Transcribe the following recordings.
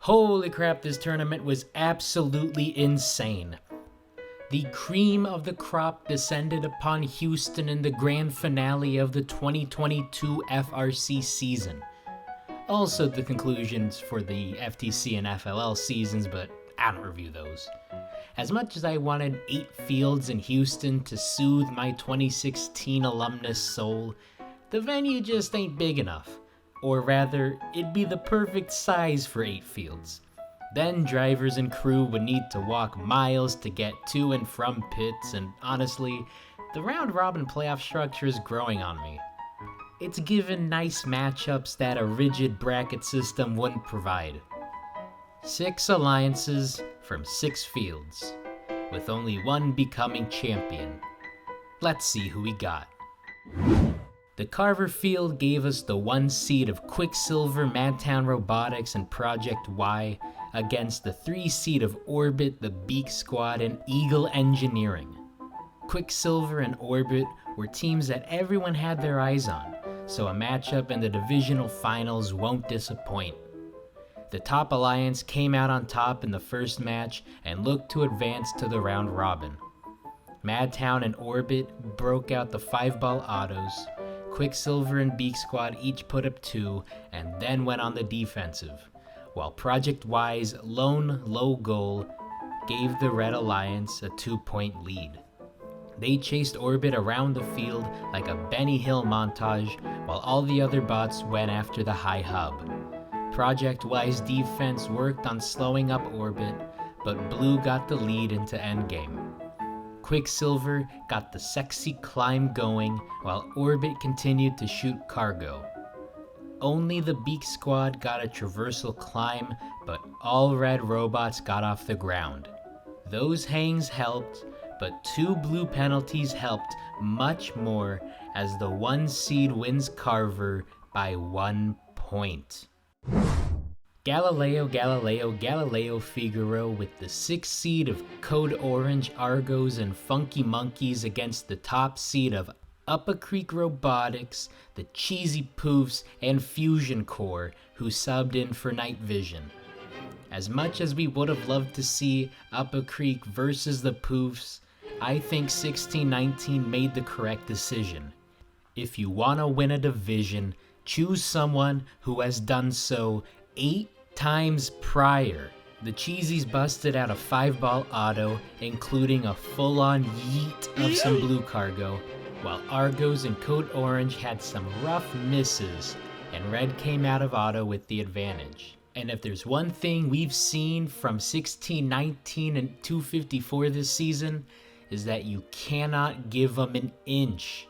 Holy crap, this tournament was absolutely insane. The cream of the crop descended upon Houston in the grand finale of the 2022 FRC season. Also the conclusions for the FTC and FLL seasons, but I don't review those. As much as I wanted 8 fields in Houston to soothe my 2016 alumnus soul, the venue just ain't big enough. Or rather, it'd be the perfect size for 8 fields. Then drivers and crew would need to walk miles to get to and from pits, and honestly, the round-robin playoff structure is growing on me. It's given nice matchups that a rigid bracket system wouldn't provide. 6 alliances from 6 fields, with only one becoming champion. Let's see who we got. The Carver field gave us the 1 seed of Quicksilver, Madtown Robotics, and Project Y against the 3 seed of Orbit, the Beak Squad, and Eagle Engineering. Quicksilver and Orbit were teams that everyone had their eyes on, so a matchup in the divisional finals won't disappoint. The top alliance came out on top in the first match and looked to advance to the round robin. Madtown and Orbit broke out the 5-ball autos. Quicksilver and Beak Squad each put up 2 and then went on the defensive, while Project Y's lone low goal gave the Red Alliance a 2-point lead. They chased Orbit around the field like a Benny Hill montage, while all the other bots went after the high hub. Project Y's defense worked on slowing up Orbit, but Blue got the lead into endgame. Quicksilver got the sexy climb going, while Orbit continued to shoot cargo. Only the Beak Squad got a traversal climb, but all red robots got off the ground. Those hangs helped, but 2 blue penalties helped much more, as the 1 seed wins Carver by 1 point. Galileo Figaro with the 6 seed of Code Orange, Argos, and Funky Monkeys against the top seed of Upper Creek Robotics, the Cheesy Poofs, and Fusion Core, who subbed in for Night Vision. As much as we would have loved to see Upper Creek versus the Poofs, I think 1619 made the correct decision. If you want to win a division, choose someone who has done so 8 times prior. The Cheesies busted out a 5-ball auto, including a full-on yeet of some blue cargo, while Argos and Code Orange had some rough misses, and Red came out of auto with the advantage. And if there's one thing we've seen from 1619 and 254 this season, is that you cannot give them an inch.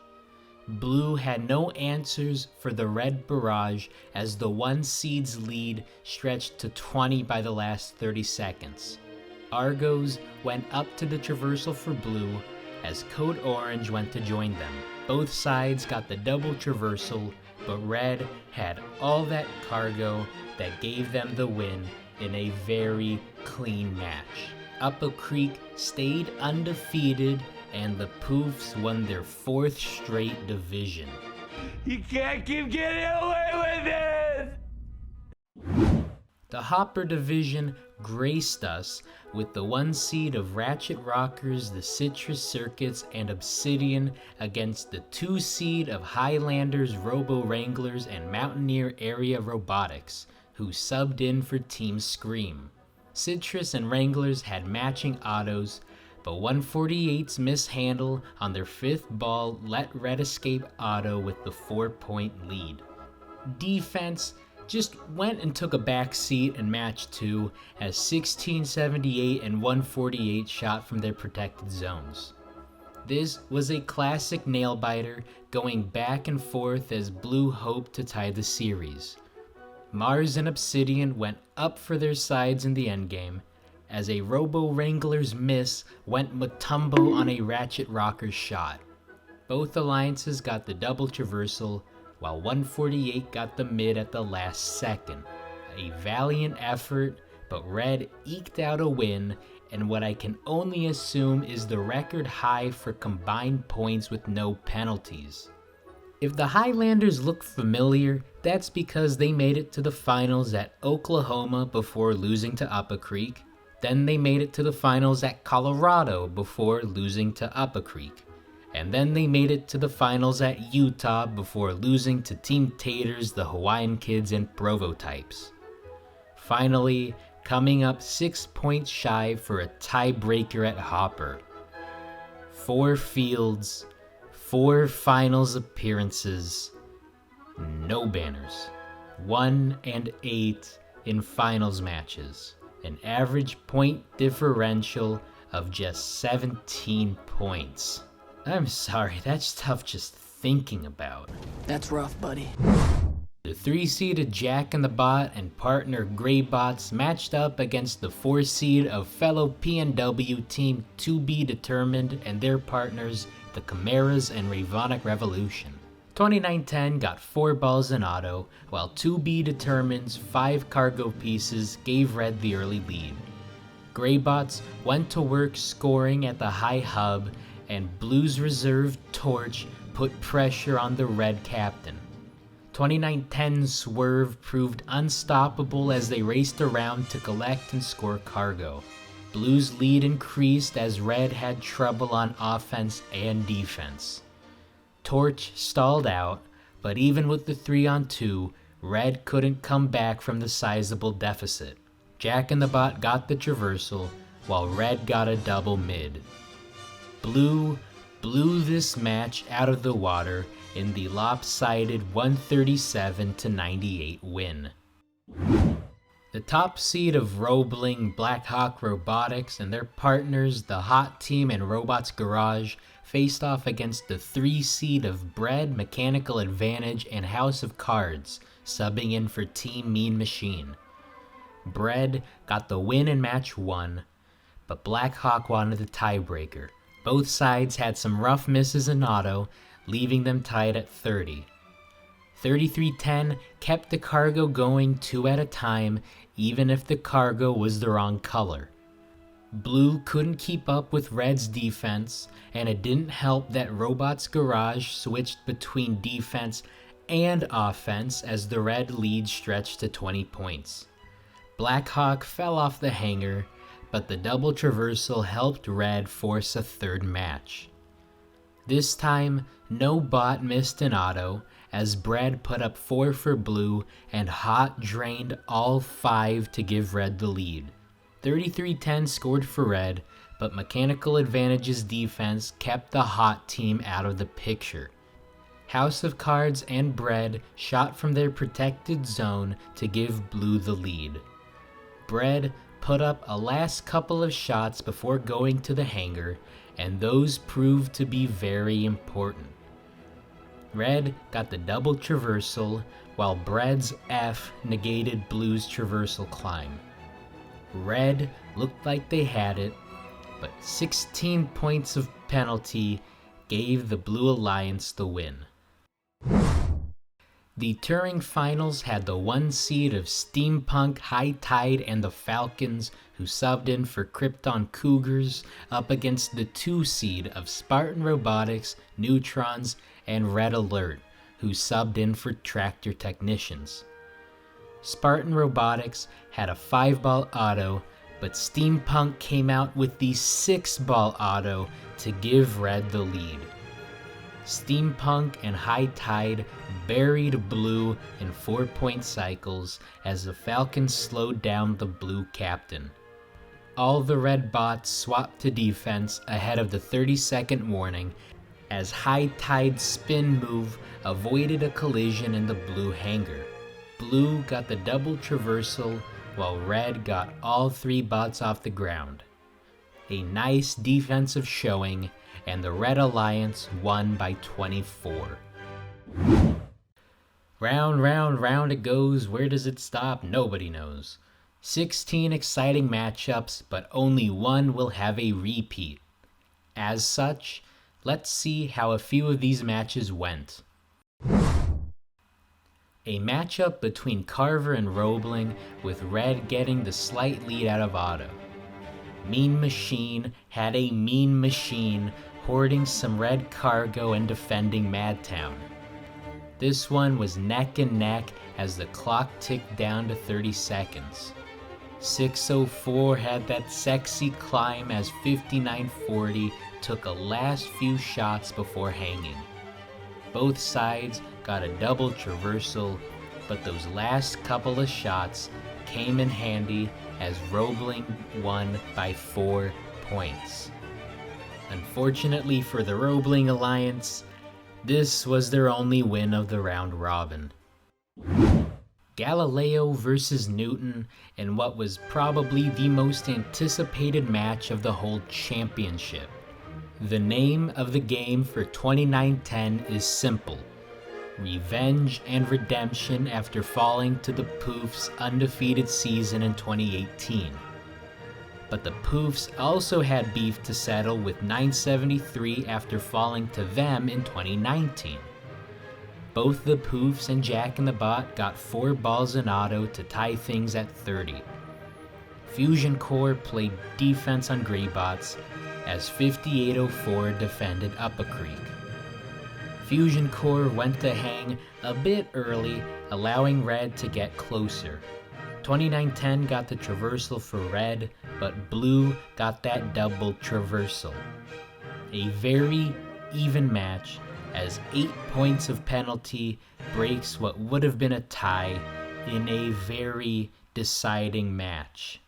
Blue had no answers for the Red barrage, as the 1 seed's lead stretched to 20 by the last 30 seconds. Argos went up to the traversal for Blue, as Code Orange went to join them. Both sides got the double traversal, but Red had all that cargo that gave them the win in a very clean match. Upper Creek stayed undefeated, and the Poofs won their 4th straight division. You can't keep getting away with it! The Hopper division graced us with the 1 seed of Ratchet Rockers, the Citrus Circuits, and Obsidian against the 2 seed of Highlanders, Robo Wranglers, and Mountaineer Area Robotics, who subbed in for Team Scream. Citrus and Wranglers had matching autos, but 148's mishandle on their 5th ball let Red escape auto with the 4-point lead. Defense just went and took a back seat in match 2 as 1678 and 148 shot from their protected zones. This was a classic nail-biter, going back and forth as Blue hoped to tie the series. Mars and Obsidian went up for their sides in the endgame, as a Robo Wrangler's miss went Matumbo on a Ratchet Rocker's shot. Both alliances got the double traversal, while 148 got the mid at the last second. A valiant effort, but Red eked out a win, and what I can only assume is the record high for combined points with no penalties. If the Highlanders look familiar, that's because they made it to the finals at Oklahoma before losing to Upper Creek. Then they made it to the finals at Colorado before losing to Upper Creek. And then they made it to the finals at Utah before losing to Team Taters, the Hawaiian Kids, and Provo Types. Finally, coming up 6 points shy for a tiebreaker at Hopper. 4 fields, 4 finals appearances, no banners. 1-8 in finals matches. An average point differential of just 17 points. I'm sorry, that's tough just thinking about. That's rough, buddy. The 3-seeded Jack in the Bot and partner Greybots matched up against the 4-seed of fellow PNW team To Be Determined and their partners, the Chimeras and Ravonic Revolution. 2910 got 4 balls in auto, while To Be Determined's 5 cargo pieces gave Red the early lead. Greybots went to work scoring at the high hub, and Blue's reserve Torch put pressure on the Red captain. 2910's swerve proved unstoppable as they raced around to collect and score cargo. Blue's lead increased as Red had trouble on offense and defense. Torch stalled out, but even with the 3-on-2, Red couldn't come back from the sizable deficit. Jack in the Bot got the traversal, while Red got a double mid. Blue blew this match out of the water in the lopsided 137-98 win. The top seed of Roebling, Black Hawk Robotics, and their partners, the Hot Team and Robots Garage, faced off against the 3-seed of Bread, Mechanical Advantage, and House of Cards, subbing in for Team Mean Machine. Bread got the win in match 1, but Black Hawk wanted the tiebreaker. Both sides had some rough misses in auto, leaving them tied at 30. 3310 kept the cargo going 2 at a time, even if the cargo was the wrong color. Blue couldn't keep up with Red's defense, and it didn't help that Robots Garage switched between defense and offense as the Red lead stretched to 20 points. Black Hawk fell off the hanger, but the double traversal helped Red force a third match. This time, no bot missed an auto, as Bread put up 4 for Blue and Hot drained all 5 to give Red the lead. 3310 scored for Red, but Mechanical Advantage's defense kept the Hot team out of the picture. House of Cards and Bread shot from their protected zone to give Blue the lead. Bread put up a last couple of shots before going to the hangar, and those proved to be very important. Red got the double traversal, while Bread's F negated Blue's traversal climb. Red looked like they had it, but 16 points of penalty gave the Blue Alliance the win. The Turing finals had the 1 seed of Steampunk, High Tide, and the Falcons, who subbed in for Krypton Cougars, up against the 2 seed of Spartan Robotics, Neutrons, and Red Alert, who subbed in for Tractor Technicians. Spartan Robotics had a 5-ball auto, but Steampunk came out with the 6-ball auto to give Red the lead. Steampunk and High Tide buried Blue in 4-point cycles as the Falcons slowed down the Blue captain. All the Red bots swapped to defense ahead of the 30-second warning as High Tide's spin move avoided a collision in the Blue hangar. Blue got the double traversal while Red got all 3 bots off the ground. A nice defensive showing, and the Red Alliance won by 24. Round it goes. Where does it stop? Nobody knows. 16 exciting matchups, but only one will have a repeat. As such, let's see how a few of these matches went. A matchup between Carver and Roebling, with Red getting the slight lead out of auto. Mean Machine had a Mean Machine hoarding some Red cargo and defending Madtown. This one was neck and neck as the clock ticked down to 30 seconds. 6:04 had that sexy climb as 59:40 took a last few shots before hanging. Both sides got a double traversal, but those last couple of shots came in handy as Roebling won by 4 points. Unfortunately for the Roebling Alliance, this was their only win of the round robin. Galileo versus Newton in what was probably the most anticipated match of the whole championship. The name of the game for 2910 is simple: Revenge and Redemption after falling to the Poofs' undefeated season in 2018. But the Poofs also had beef to settle with 973 after falling to them in 2019. Both the Poofs and Jack in the Bot got 4 balls in auto to tie things at 30. Fusion Core played defense on Greybots as 5804 defended up a creek. Fusion Core went to hang a bit early, allowing Red to get closer. 2910 got the traversal for Red, but Blue got that double traversal. A very even match, as 8 points of penalty breaks what would have been a tie in a very deciding match.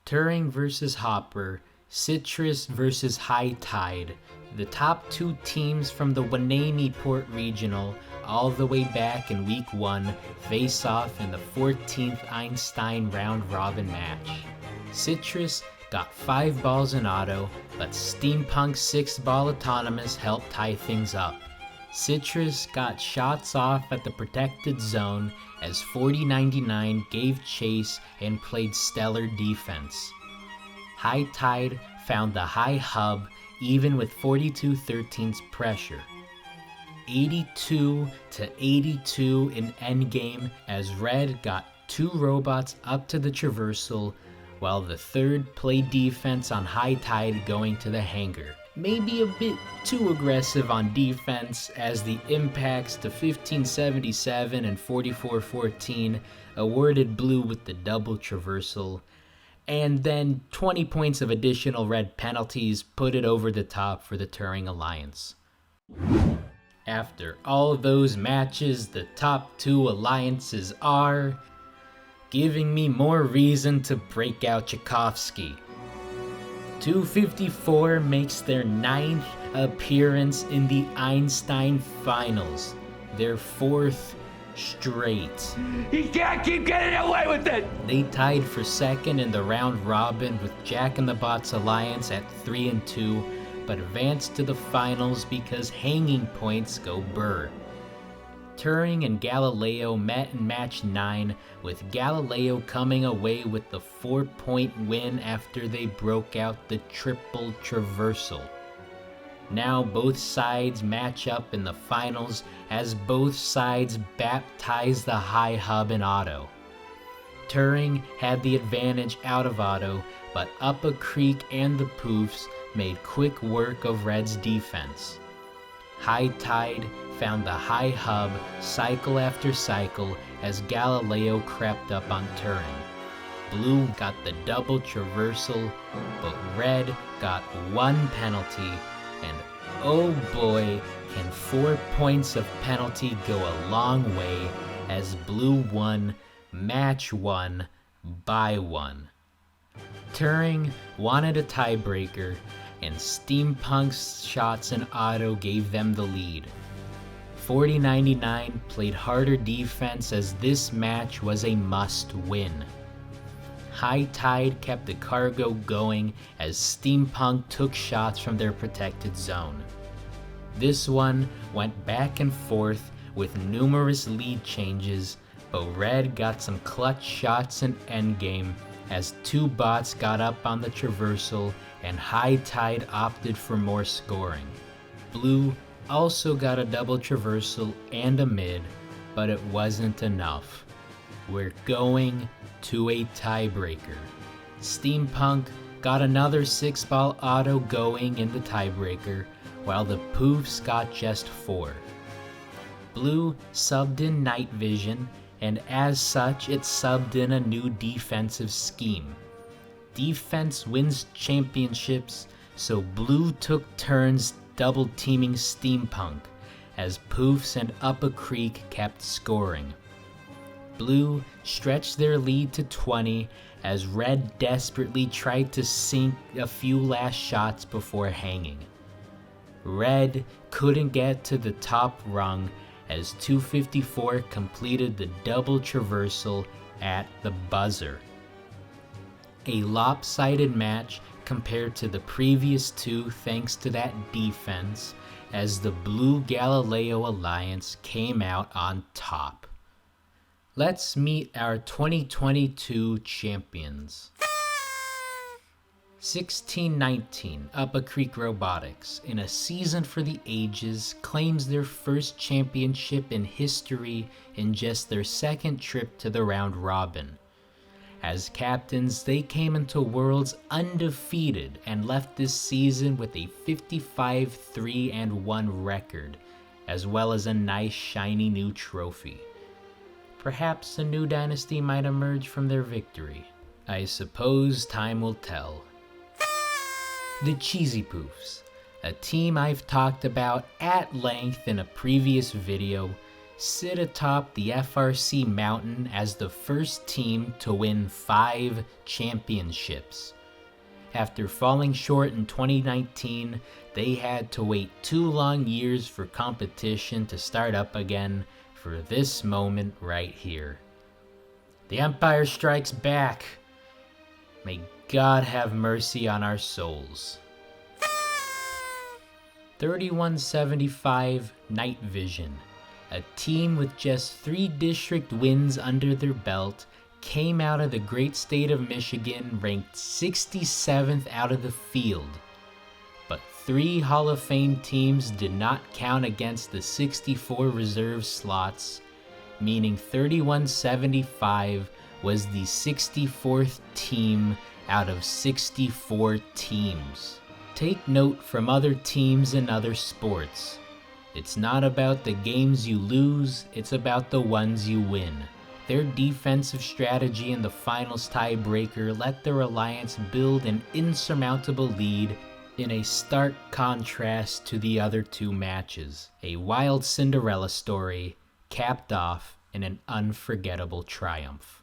Turing versus Hopper, Citrus versus High Tide, the top 2 teams from the Wanami Port Regional all the way back in week 1 face off in the 14th Einstein round robin match. Citrus got 5 balls in auto, but Steampunk's 6-ball autonomous helped tie things up. Citrus got shots off at the protected zone as 4099 gave chase and played stellar defense. High Tide found the high hub even with 4213's pressure. 82 to 82 in endgame as Red got 2 robots up to the traversal, while the third played defense on High Tide going to the hangar. Maybe a bit too aggressive on defense as the impacts to 1577 and 4414 awarded Blue with the double traversal, and then 20 points of additional Red penalties put it over the top for the Turing Alliance. After all those matches, the top 2 alliances are giving me more reason to break out Tchaikovsky. 254 makes their 9th appearance in the Einstein Finals, their 4th straight. He can't keep getting away with it! They tied for 2nd in the round robin with Jack in the Bot's alliance at 3-2, but advanced to the finals because hanging points go Burr. Turing and Galileo met in match 9, with Galileo coming away with the 4-point win after they broke out the triple traversal. Now both sides match up in the finals as both sides baptize the high hub in auto. Turing had the advantage out of auto, but Up a Creek and the Poofs made quick work of Red's defense. High Tide found the high hub cycle after cycle as Galileo crept up on Turing. Blue got the double traversal, but Red got 1 penalty, and oh boy, can 4 points of penalty go a long way as Blue won match 1 by 1. Turing wanted a tiebreaker, and Steampunk's shots in auto gave them the lead. 4099 played harder defense as this match was a must-win. High Tide kept the cargo going as Steampunk took shots from their protected zone. This one went back and forth with numerous lead changes, but Red got some clutch shots in endgame as 2 bots got up on the traversal and High Tide opted for more scoring. Blue also got a double traversal and a mid, but it wasn't enough. We're going to a tiebreaker. Steampunk got another 6-ball auto going in the tiebreaker, while the Poofs got just 4. Blue subbed in night vision, and as such, it subbed in a new defensive scheme. Defense wins championships, so Blue took turns double teaming Steampunk, as Poofs and Up a Creek kept scoring. Blue stretched their lead to 20 as Red desperately tried to sink a few last shots before hanging. Red couldn't get to the top rung as 254 completed the double traversal at the buzzer. A lopsided match compared to the previous two thanks to that defense, as the Blue Galileo Alliance came out on top. Let's meet our 2022 champions. 1619, Up a Creek Robotics, in a season for the ages, claims their first championship in history in just their second trip to the round robin. As captains, they came into Worlds undefeated and left this season with a 55-3-1 record, as well as a nice shiny new trophy. Perhaps a new dynasty might emerge from their victory. I suppose time will tell. The Cheesy Poofs, a team I've talked about at length in a previous video, sit atop the FRC mountain as the first team to win 5 championships. After falling short in 2019, they had to wait 2 long years for competition to start up again for this moment right here. The Empire strikes back. May God have mercy on our souls. 3175 Night Vision, a team with just 3 district wins under their belt, came out of the great state of Michigan ranked 67th out of the field. But 3 Hall of Fame teams did not count against the 64 reserve slots, meaning 3175 was the 64th team out of 64 teams. Take note from other teams in other sports. It's not about the games you lose, it's about the ones you win. Their defensive strategy in the finals tiebreaker let their alliance build an insurmountable lead in a stark contrast to the other 2 matches. A wild Cinderella story capped off in an unforgettable triumph.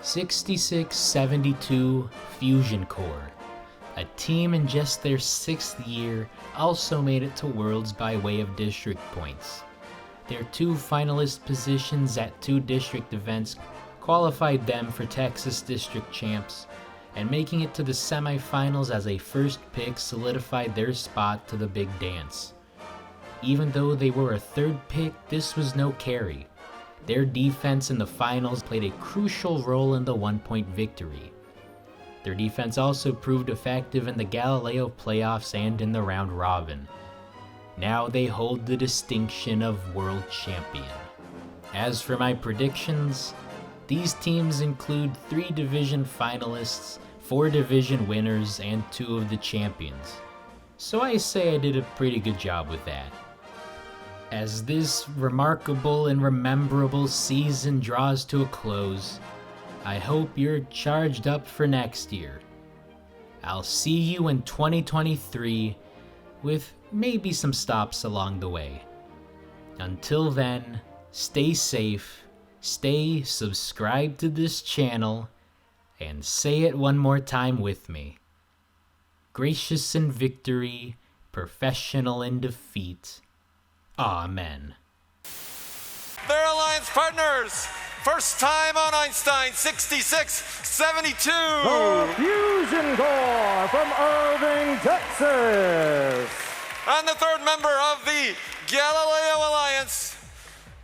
6672 Fusion Core, a team in just their 6th year, also made it to Worlds by way of district points. Their 2 finalist positions at 2 district events qualified them for Texas District Champs, and making it to the semifinals as a first pick solidified their spot to the big dance. Even though they were a 3rd pick, this was no carry. Their defense in the finals played a crucial role in the 1-point victory. Their defense also proved effective in the Galileo playoffs and in the round robin. Now they hold the distinction of world champion. As for my predictions, these teams include 3 division finalists, 4 division winners, and 2 of the champions. So I say I did a pretty good job with that. As this remarkable and rememberable season draws to a close, I hope you're charged up for next year. I'll see you in 2023 with maybe some stops along the way. Until then, stay safe, stay subscribed to this channel, and say it one more time with me. Gracious in victory, professional in defeat. Amen. Their alliance partners, first time on Einstein, 6672. The Fusion Core from Irving, Texas. And the 3rd member of the Galileo Alliance.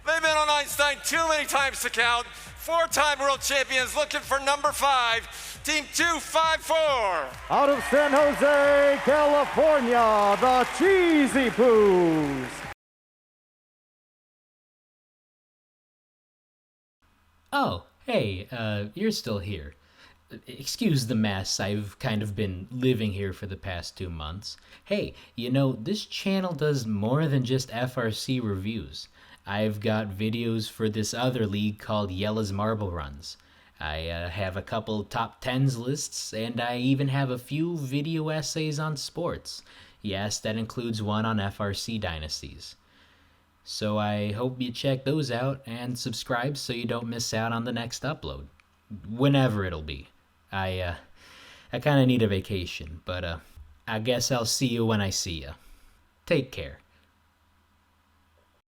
They've been on Einstein too many times to count. 4-time world champions looking for number 5, Team 254. Out of San Jose, California, the Cheesy Poos. Oh, hey, you're still here. Excuse the mess, I've kind of been living here for the past 2 months. Hey, this channel does more than just FRC reviews. I've got videos for this other league called Yella's Marble Runs. I have a couple top 10s lists, and I even have a few video essays on sports. Yes, that includes one on FRC dynasties. So I hope you check those out and subscribe so you don't miss out on the next upload. Whenever it'll be. I kind of need a vacation, but I guess I'll see you when I see you. Take care.